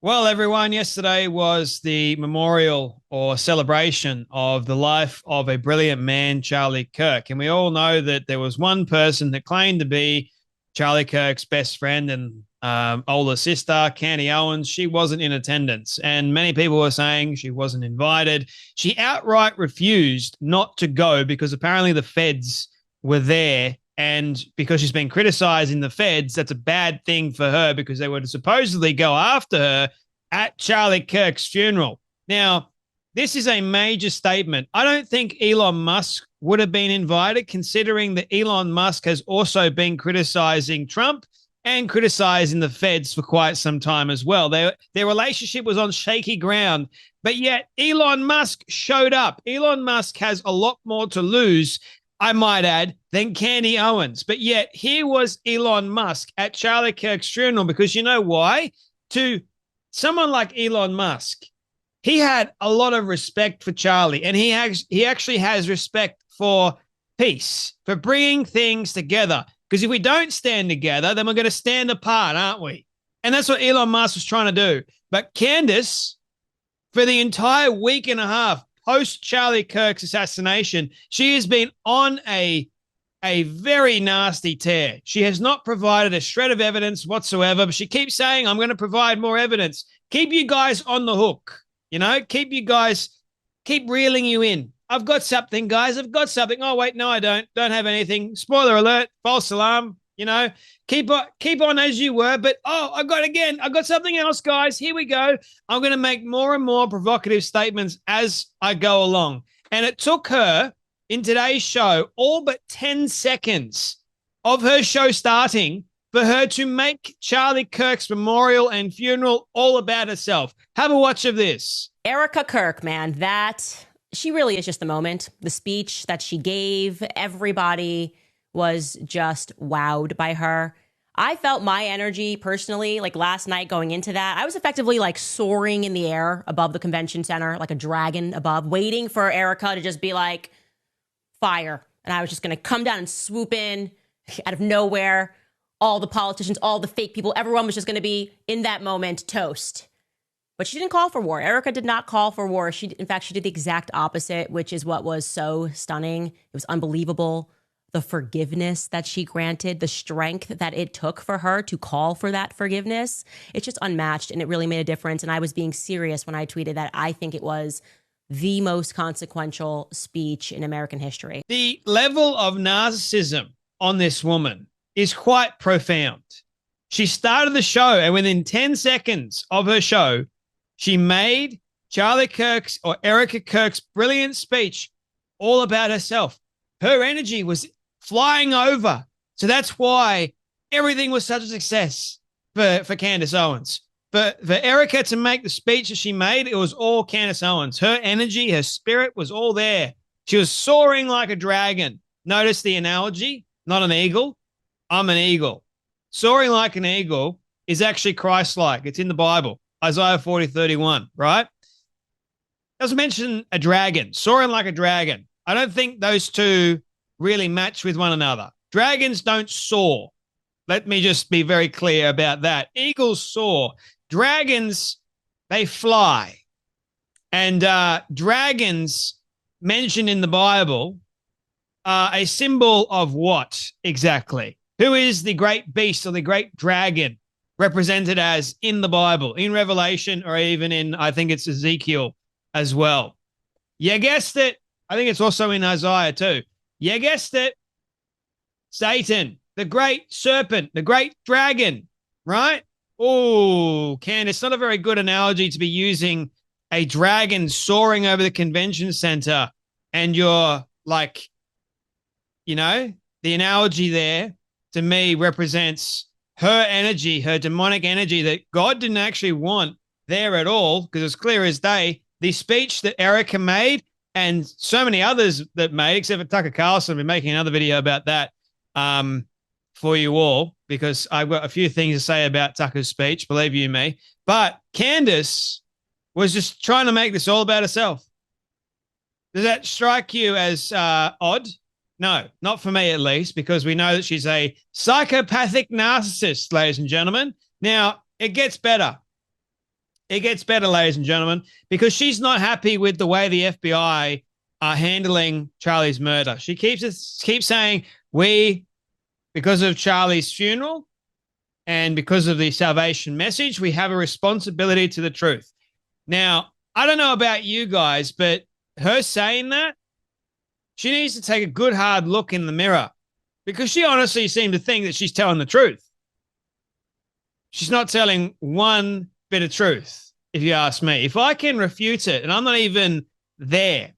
Well, everyone, yesterday was the memorial or celebration of the life of a brilliant man, Charlie Kirk. And we all know that there was one person that claimed to be Charlie Kirk's best friend and older sister, Candace Owens. She wasn't in attendance. And many people were saying she wasn't invited. She outright refused not to go because apparently the feds were there, and because she's been criticizing the feds, that's a bad thing for her because they would supposedly go after her at Charlie Kirk's funeral. Now, this is a major statement. I don't think Elon Musk would have been invited, considering that Elon Musk has also been criticizing Trump and criticizing the feds for quite some time as well. Their relationship was on shaky ground, but yet Elon Musk showed up. Elon Musk has a lot more to lose, I might add, than Candace Owens. But yet here was Elon Musk at Charlie Kirk's funeral, because you know why? To someone like Elon Musk, he had a lot of respect for Charlie, and he actually has respect for peace, for bringing things together. Because if we don't stand together, then we're going to stand apart, aren't we? And that's what Elon Musk was trying to do. But Candace, for the entire week and a half post Charlie Kirk's assassination, she has been on a very nasty tear. She has not provided a shred of evidence whatsoever, but she keeps saying, I'm going to provide more evidence. Keep you guys on the hook, keep reeling you in. I've got something, guys. I've got something. Oh, wait, no, I don't. Don't have anything. Spoiler alert, false alarm, keep on as you were. But, I got something else, guys. Here we go. I'm going to make more and more provocative statements as I go along. And it took her in today's show all but 10 seconds of her show starting for her to make Charlie Kirk's memorial and funeral all about herself. Have a watch of this. Erica Kirk, man, she really is just the moment. The speech that she gave, everybody was just wowed by her. I felt my energy personally, like last night going into that, I was effectively like soaring in the air above the convention center, like a dragon above, waiting for Erica to just be like, fire. And I was just going to come down and swoop in out of nowhere. All the politicians, all the fake people, everyone was just going to be in that moment toast. But she didn't call for war. Erica did not call for war. In fact, she did the exact opposite, which is what was so stunning. It was unbelievable. The forgiveness that she granted, the strength that it took for her to call for that forgiveness. It's just unmatched, and it really made a difference. And I was being serious when I tweeted that I think it was the most consequential speech in American history. The level of narcissism on this woman is quite profound. She started the show, and within 10 seconds of her show, she made Charlie Kirk's or Erica Kirk's brilliant speech all about herself. Her energy was flying over. So that's why everything was such a success for Candace Owens. But for Erica to make the speech that she made, it was all Candace Owens. Her energy, her spirit was all there. She was soaring like a dragon. Notice the analogy, not an eagle. I'm an eagle. Soaring like an eagle is actually Christ-like. It's in the Bible, Isaiah 40:31, right? Doesn't mention a dragon, soaring like a dragon. I don't think those two really match with one another. Dragons don't soar. Let me just be very clear about that. Eagles soar. Dragons, they fly. And dragons mentioned in the Bible are a symbol of what exactly? Who is the great beast or the great dragon represented as in the Bible, in Revelation, or even in, I think it's Ezekiel as well? You guessed it. I think it's also in Isaiah too. You guessed it. Satan, the great serpent, the great dragon, right? Oh, Ken, it's not a very good analogy to be using a dragon soaring over the convention center, and you're like, the analogy there to me represents her energy, her demonic energy that God didn't actually want there at all, because it's clear as day. The speech that Erica made and so many others that made, except for Tucker Carlson, I've been making another video about that for you all, because I've got a few things to say about Tucker's speech, believe you me. But Candace was just trying to make this all about herself. Does that strike you as odd? No, not for me at least, because we know that she's a psychopathic narcissist, ladies and gentlemen. Now, it gets better. It gets better, ladies and gentlemen, because she's not happy with the way the FBI are handling Charlie's murder. She keeps saying, because of Charlie's funeral and because of the salvation message, we have a responsibility to the truth. Now, I don't know about you guys, but her saying that, she needs to take a good hard look in the mirror, because she honestly seemed to think that she's telling the truth. She's not telling one bit of truth, if you ask me. If I can refute it, and I'm not even there,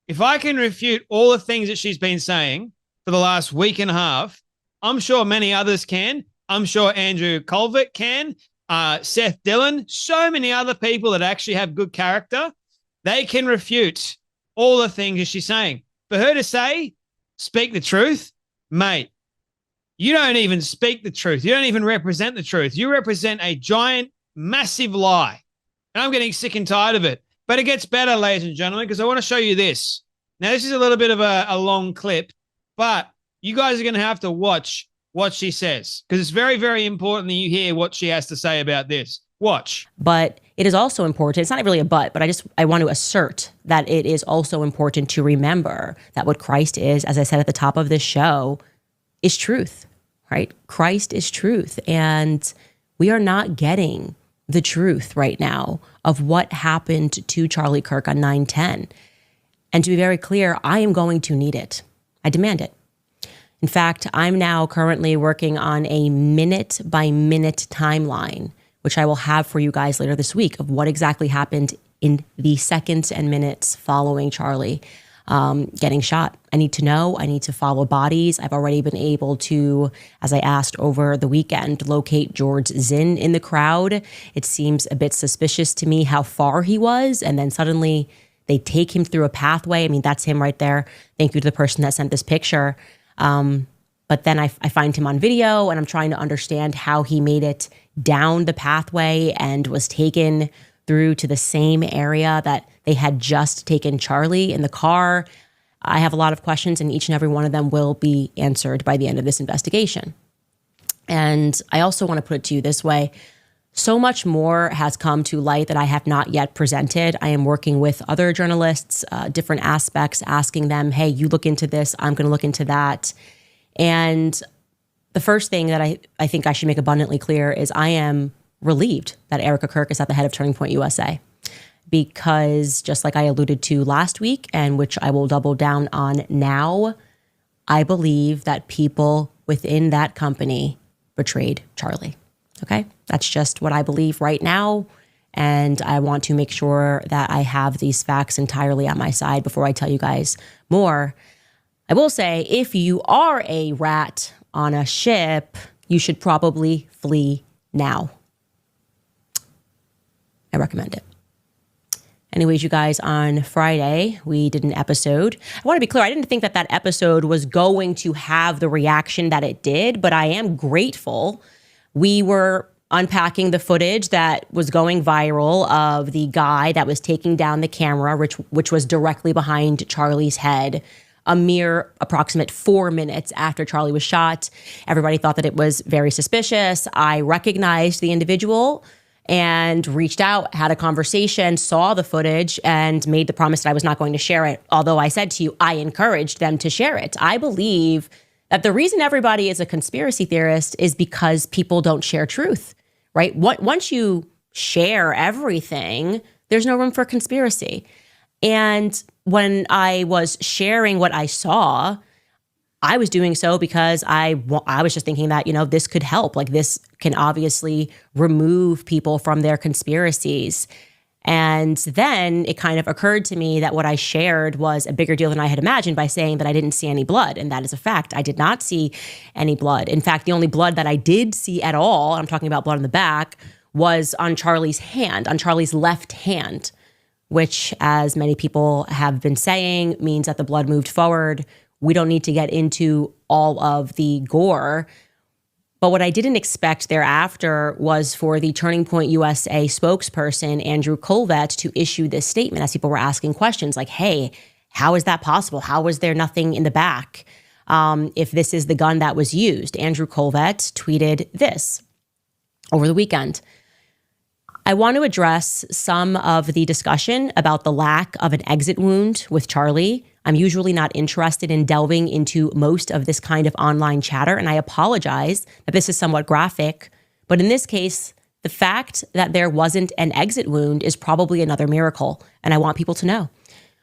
if I can refute all the things that she's been saying for the last week and a half, I'm sure many others can. I'm sure Andrew Colvert can, Seth Dillon, so many other people that actually have good character. They can refute all the things that she's saying. For her to say, speak the truth, mate, you don't even speak the truth. You don't even represent the truth. You represent a giant, massive lie. And I'm getting sick and tired of it. But it gets better, ladies and gentlemen, because I want to show you this. Now, this is a little bit of a long clip, but you guys are going to have to watch what she says, because it's very, very important that you hear what she has to say about this. Watch. But it is also important. It's not really a but I want to assert that it is also important to remember that what Christ is, as I said at the top of this show, is truth, right? Christ is truth. And we are not getting the truth right now of what happened to Charlie Kirk on 9/10. And to be very clear, I am going to need it. I demand it. In fact, I'm now currently working on a minute-by-minute timeline, which I will have for you guys later this week, of what exactly happened in the seconds and minutes following Charlie getting shot. I need to know. I need to follow bodies. I've already been able to, as I asked over the weekend, locate George Zinn in the crowd. It seems a bit suspicious to me how far he was, and then suddenly they take him through a pathway. I mean, that's him right there. Thank you to the person that sent this picture. But then I find him on video, and I'm trying to understand how he made it down the pathway and was taken through to the same area that they had just taken Charlie in the car. I have a lot of questions, and each and every one of them will be answered by the end of this investigation. And I also want to put it to you this way. So much more has come to light that I have not yet presented. I am working with other journalists, different aspects, asking them, hey, you look into this, I'm going to look into that. And the first thing that I think I should make abundantly clear is I am relieved that Erica Kirk is at the head of Turning Point USA, because just like I alluded to last week, and which I will double down on now, I believe that people within that company betrayed Charlie. Okay? That's just what I believe right now. And I want to make sure that I have these facts entirely on my side before I tell you guys more. I will say, if you are a rat on a ship, you should probably flee now. I recommend it. Anyways, you guys, on Friday, we did an episode. I want to be clear, I didn't think that episode was going to have the reaction that it did, but I am grateful. We were unpacking the footage that was going viral of the guy that was taking down the camera, which was directly behind Charlie's head, a mere approximate 4 minutes after Charlie was shot. Everybody thought that it was very suspicious. I recognized the individual and reached out, had a conversation, saw the footage, and made the promise that I was not going to share it. Although I said to you, I encouraged them to share it. I believe that the reason everybody is a conspiracy theorist is because people don't share truth, right? Once you share everything, there's no room for conspiracy. And when I was sharing what I saw, I was doing so because I was just thinking that, this could help. Like, this can obviously remove people from their conspiracies. And then it kind of occurred to me that what I shared was a bigger deal than I had imagined, by saying that I didn't see any blood. And that is a fact. I did not see any blood. In fact, the only blood that I did see at all, I'm talking about blood on the back, was on Charlie's hand, on Charlie's left hand, which, as many people have been saying, means that the blood moved forward. We don't need to get into all of the gore. But what I didn't expect thereafter was for the Turning Point USA spokesperson, Andrew Colvert, to issue this statement as people were asking questions like, hey, how is that possible? How was there nothing in the back if this is the gun that was used? Andrew Colvert tweeted this over the weekend. I want to address some of the discussion about the lack of an exit wound with Charlie. I'm usually not interested in delving into most of this kind of online chatter, and I apologize that this is somewhat graphic. But in this case, the fact that there wasn't an exit wound is probably another miracle, and I want people to know.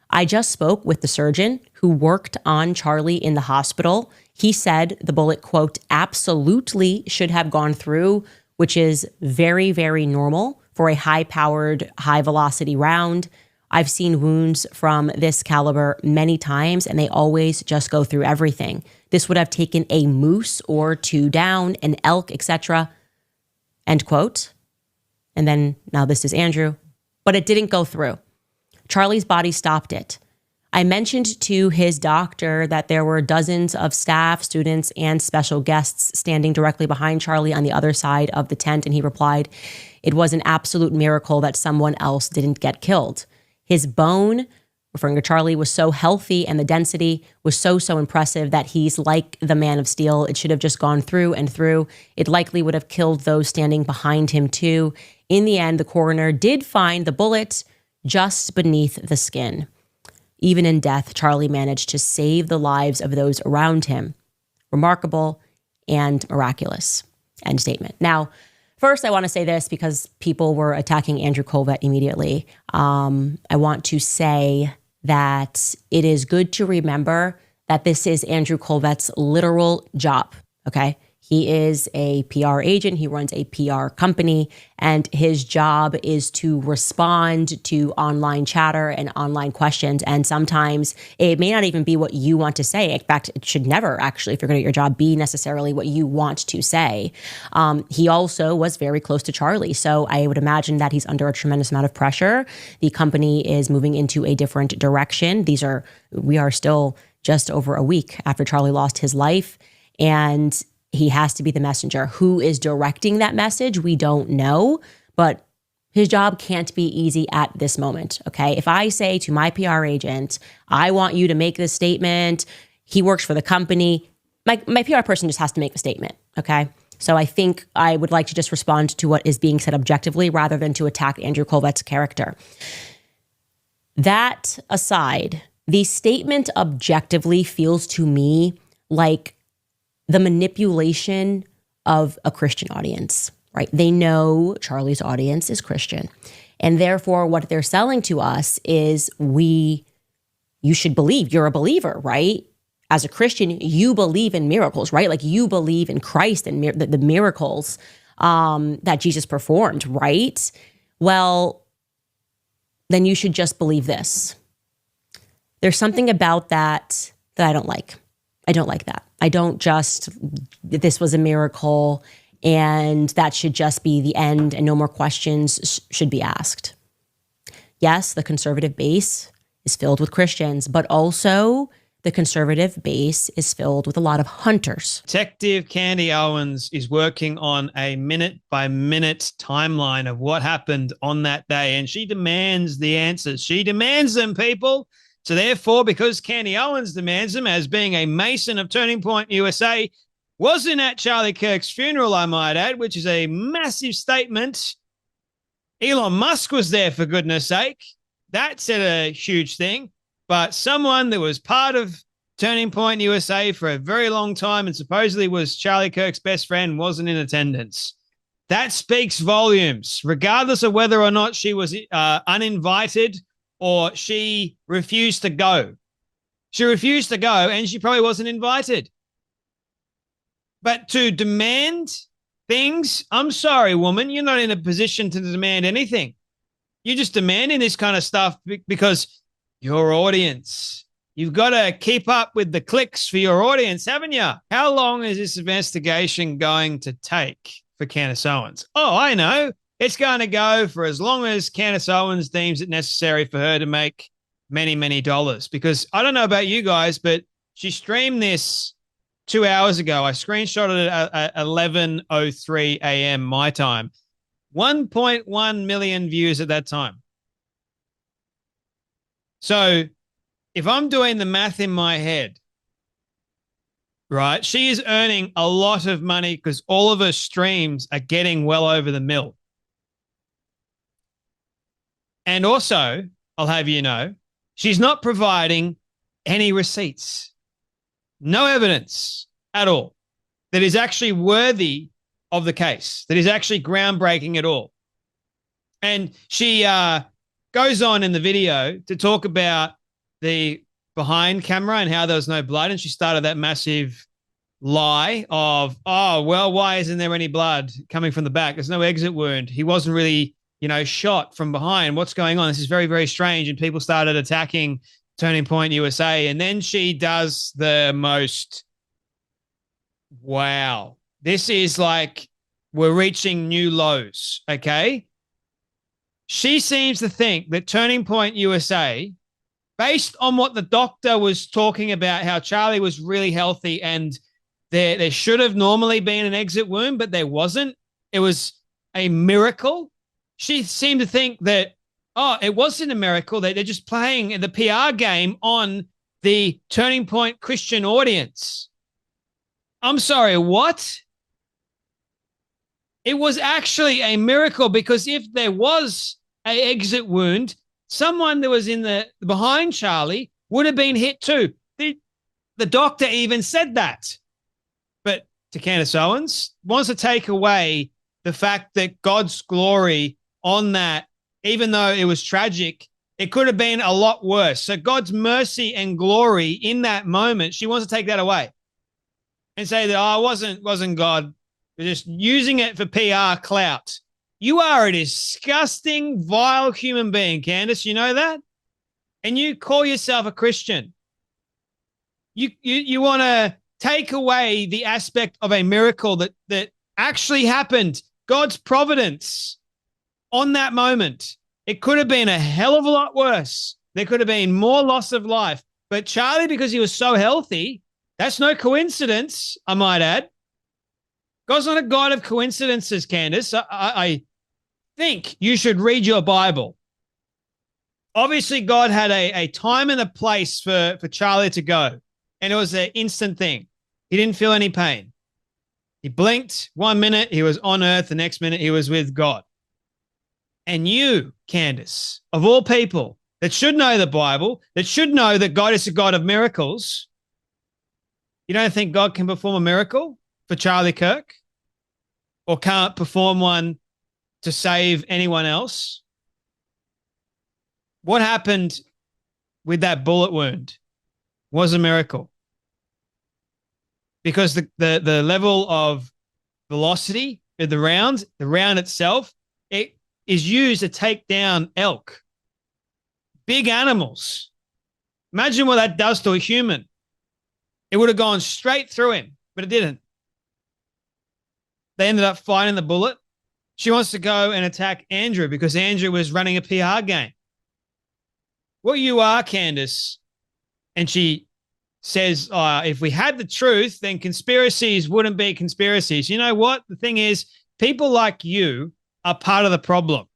I just spoke with the surgeon who worked on Charlie in the hospital. He said the bullet, quote, absolutely should have gone through, which is very, very normal for a high-powered, high-velocity round. I've seen wounds from this caliber many times, and they always just go through everything. This would have taken a moose or two down, an elk, etc., end quote. And then, now this is Andrew, but it didn't go through. Charlie's body stopped it. I mentioned to his doctor that there were dozens of staff, students, and special guests standing directly behind Charlie on the other side of the tent, and he replied, it was an absolute miracle that someone else didn't get killed. His bone, referring to Charlie, was so healthy and the density was so impressive that he's like the man of steel. It should have just gone through and through. It likely would have killed those standing behind him too. In the end, the coroner did find the bullet just beneath the skin. Even in death, Charlie managed to save the lives of those around him. Remarkable and miraculous. End statement. Now, first, I want to say this because people were attacking Andrew Colvett immediately. I want to say that it is good to remember that this is Andrew Colvett's literal job, okay? He is a PR agent. He runs a PR company, and his job is to respond to online chatter and online questions. And sometimes it may not even be what you want to say. In fact, it should never actually, if you're going to get your job, be necessarily what you want to say. He also was very close to Charlie. So I would imagine that he's under a tremendous amount of pressure. The company is moving into a different direction. We are still just over a week after Charlie lost his life. And he has to be the messenger. Who is directing that message? We don't know, but his job can't be easy at this moment, okay? If I say to my PR agent, I want you to make this statement, he works for the company, my PR person just has to make the statement, okay? So I think I would like to just respond to what is being said objectively rather than to attack Andrew Colvett's character. That aside, the statement objectively feels to me like the manipulation of a Christian audience, right? They know Charlie's audience is Christian. And therefore, what they're selling to us is you should believe, you're a believer, right? As a Christian, you believe in miracles, right? Like you believe in Christ and the miracles that Jesus performed, right? Well, then you should just believe this. There's something about that I don't like. I don't like that. I don't just, this was a miracle and that should just be the end and no more questions should be asked. Yes, the conservative base is filled with Christians, but also the conservative base is filled with a lot of hunters. Detective Candace Owens is working on a minute-by-minute timeline of what happened on that day, and she demands the answers. She demands them, people. So therefore, because Candace Owens demands them, as being a Mason of Turning Point USA, wasn't at Charlie Kirk's funeral, I might add, which is a massive statement. Elon Musk was there, for goodness sake. That said a huge thing. But someone that was part of Turning Point USA for a very long time and supposedly was Charlie Kirk's best friend wasn't in attendance. That speaks volumes, regardless of whether or not she was uninvited or she refused to go. She refused to go and she probably wasn't invited. But to demand things, I'm sorry, woman, you're not in a position to demand anything. You're just demanding this kind of stuff because your audience. You've got to keep up with the clicks for your audience, haven't you? How long is this investigation going to take for Candace Owens? Oh, I know. It's going to go for as long as Candace Owens deems it necessary for her to make many, many dollars. Because I don't know about you guys, but she streamed this 2 hours ago. I screenshotted it at 11:03 a.m. my time. 1.1 million views at that time. So if I'm doing the math in my head, right, she is earning a lot of money because all of her streams are getting well over the mill. And also, I'll have you know, she's not providing any receipts, no evidence at all that is actually worthy of the case, that is actually groundbreaking at all. And she goes on in the video to talk about the behind camera and how there was no blood. And she started that massive lie of, oh, well, why isn't there any blood coming from the back? There's no exit wound. He wasn't really, shot from behind. What's going on? This is very, very strange. And people started attacking Turning Point USA. And then she does the most, wow, this is like we're reaching new lows, okay? She seems to think that Turning Point USA, based on what the doctor was talking about, how Charlie was really healthy and there should have normally been an exit wound, but there wasn't. It was a miracle. She seemed to think that, it wasn't a miracle. They're just playing the PR game on the Turning Point Christian audience. I'm sorry, what? It was actually a miracle, because if there was an exit wound, someone that was in the behind Charlie would have been hit too. The doctor even said that. But to Candace Owens, wants to take away the fact that God's glory on that, even though it was tragic, it could have been a lot worse. So God's mercy and glory in that moment, she wants to take that away and say that, it wasn't God. They're just using it for PR clout. You are a disgusting, vile human being, Candace. You know that? And you call yourself a Christian. You want to take away the aspect of a miracle that actually happened, God's providence on that moment. It could have been a hell of a lot worse. There could have been more loss of life. But Charlie, because he was so healthy, that's no coincidence, I might add. God's not a God of coincidences, Candace. I think you should read your Bible. Obviously, God had a time and a place for Charlie to go. And it was an instant thing. He didn't feel any pain. He blinked 1 minute, he was on earth. The next minute, he was with God. And you, Candace, of all people that should know the Bible, that should know that God is a God of miracles, you don't think God can perform a miracle for Charlie Kirk? Or can't perform one to save anyone else? What happened with that bullet wound was a miracle, because the level of velocity of the round itself, it is used to take down elk, big animals. Imagine what that does to a human. It would have gone straight through him, but it didn't. They ended up finding the bullet. She wants to go and attack Andrew because Andrew was running a PR game. What you are, Candace, and she says, if we had the truth, then conspiracies wouldn't be conspiracies. You know what? The thing is, people like you are part of the problem.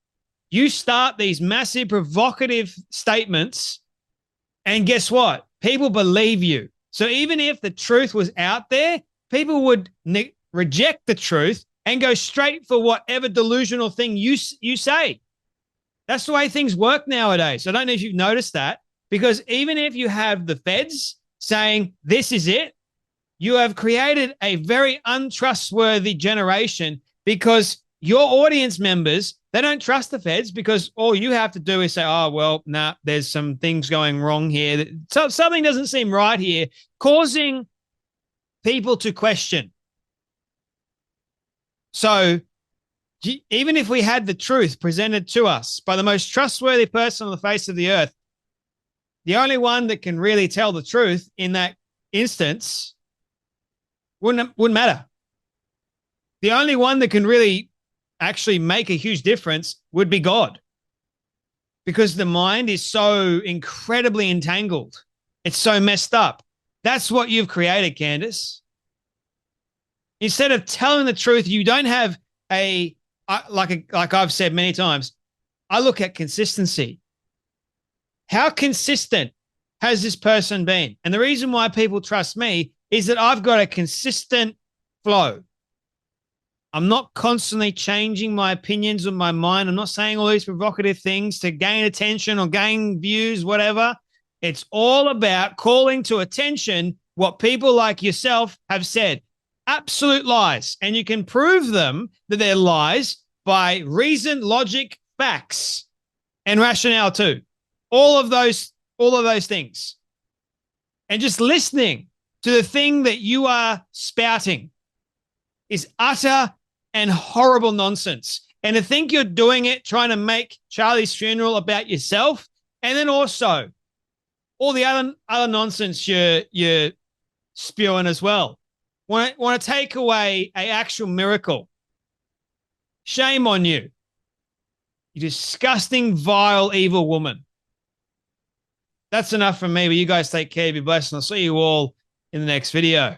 You start these massive provocative statements, and guess what? People believe you. So even if the truth was out there, people would reject the truth and go straight for whatever delusional thing you say. That's the way things work nowadays. I don't know if you've noticed that, because even if you have the feds saying this is it, you have created a very untrustworthy generation, because your audience members, they don't trust the feds, because all you have to do is say, there's some things going wrong here. So something doesn't seem right here, causing people to question. So even if we had the truth presented to us by the most trustworthy person on the face of the earth, the only one that can really tell the truth in that instance wouldn't matter. The only one that can really actually make a huge difference would be God, because the mind is so incredibly entangled. It's so messed up. That's what you've created, Candace. Instead of telling the truth, you don't have like I've said many times, I look at consistency. How consistent has this person been? And the reason why people trust me is that I've got a consistent flow. I'm not constantly changing my opinions with my mind. I'm not saying all these provocative things to gain attention or gain views, whatever. It's all about calling to attention what people like yourself have said. Absolute lies. And you can prove them that they're lies by reason, logic, facts, and rationale too. All of those things. And just listening to the thing that you are spouting is utter and horrible nonsense. And to think you're doing it trying to make Charlie's funeral about yourself, and then also all the other nonsense you're spewing as well. Want to take away an actual miracle. Shame on you. You disgusting, vile, evil woman. That's enough from me, but you guys take care. Be blessed, and I'll see you all in the next video.